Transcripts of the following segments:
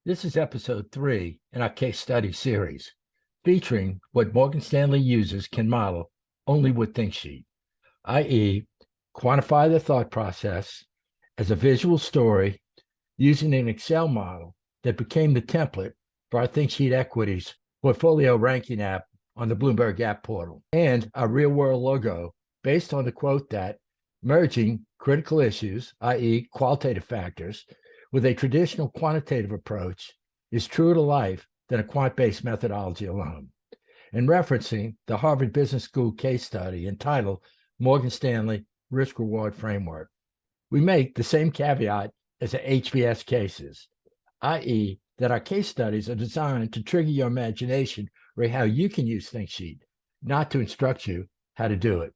This is episode 3 in our case study series, featuring what Morgan Stanley users can model only with ThinkSheet, i.e., quantify the thought process as a visual story using an Excel model that became the template for our ThinkSheet Equities portfolio ranking app on the Bloomberg app portal, and our real-world logo based on the quote that merging critical issues, i.e., qualitative factors, with a traditional quantitative approach is truer to life than a quant-based methodology alone, and referencing the Harvard Business School case study entitled Morgan Stanley Risk-Reward Framework. We make the same caveat as the HBS cases, i.e., that our case studies are designed to trigger your imagination or how you can use ThinkSheet, not to instruct you how to do it.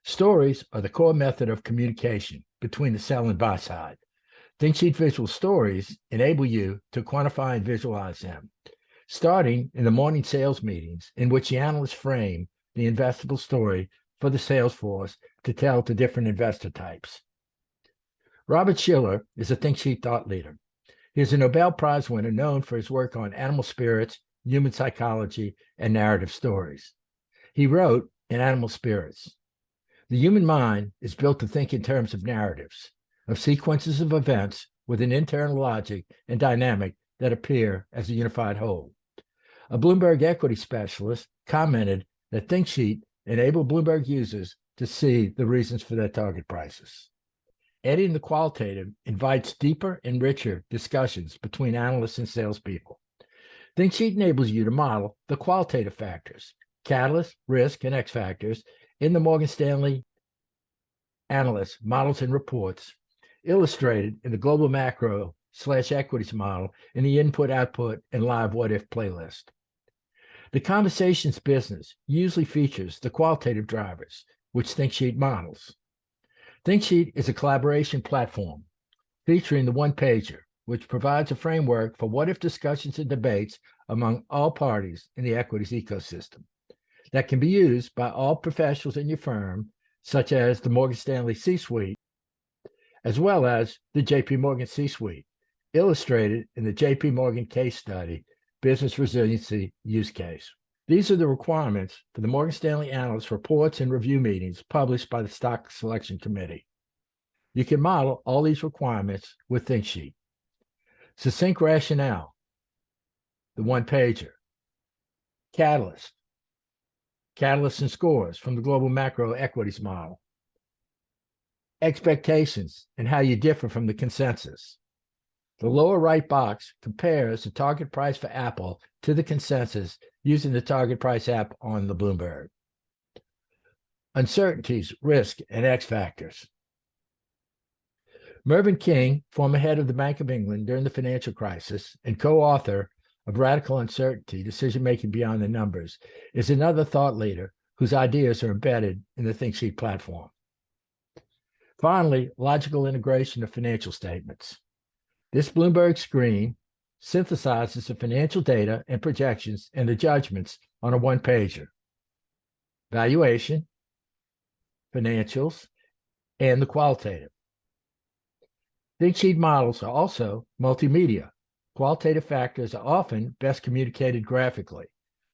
Stories are the core method of communication between the sell and buy side. ThinkSheet visual stories enable you to quantify and visualize them, starting in the morning sales meetings in which the analysts frame the investable story for the sales force to tell to different investor types. Robert Shiller is a ThinkSheet thought leader. He is a Nobel Prize winner known for his work on animal spirits, human psychology, and narrative stories. He wrote in Animal Spirits, "The human mind is built to think in terms of narratives, of sequences of events with an internal logic and dynamic that appear as a unified whole." A Bloomberg equity specialist commented that ThinkSheet enabled Bloomberg users to see the reasons for their target prices. Adding the qualitative invites deeper and richer discussions between analysts and salespeople. ThinkSheet enables you to model the qualitative factors, catalyst, risk, and X factors in the Morgan Stanley analyst models and reports, illustrated in the global macro/equities model in the input-output and live what-if playlist. The conversations business usually features the qualitative drivers, which ThinkSheet models. ThinkSheet is a collaboration platform featuring the one-pager, which provides a framework for what-if discussions and debates among all parties in the equities ecosystem that can be used by all professionals in your firm, such as the Morgan Stanley C-suite, as well as the JP Morgan C-suite, illustrated in the JP Morgan case study, Business Resiliency Use Case. These are the requirements for the Morgan Stanley analyst reports and review meetings published by the Stock Selection Committee. You can model all these requirements with ThinkSheet. Succinct rationale, the one-pager. Catalyst, catalysts and scores from the global macro equities model. Expectations and how you differ from the consensus. The lower right box compares the target price for Apple to the consensus using the target price app on the Bloomberg. Uncertainties, risk, and X factors. Mervyn King, former head of the Bank of England during the financial crisis and co-author of Radical Uncertainty, Decision-Making Beyond the Numbers, is another thought leader whose ideas are embedded in the ThinkSheet platform. Finally, logical integration of financial statements. This Bloomberg screen synthesizes the financial data and projections and the judgments on a one-pager. Valuation, financials, and the qualitative. ThinkSheet models are also multimedia. Qualitative factors are often best communicated graphically,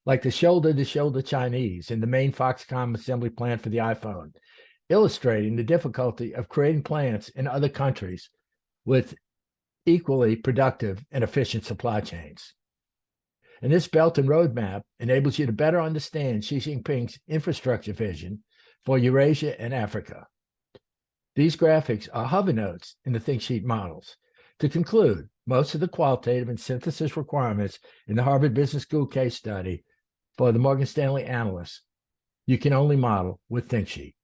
like the shoulder-to-shoulder Chinese in the main Foxconn assembly plant for the iPhone, illustrating the difficulty of creating plants in other countries with equally productive and efficient supply chains. And this Belt and Road Map enables you to better understand Xi Jinping's infrastructure vision for Eurasia and Africa. These graphics are hover notes in the ThinkSheet models. To conclude, most of the qualitative and synthesis requirements in the Harvard Business School case study for the Morgan Stanley analysts, you can only model with ThinkSheet.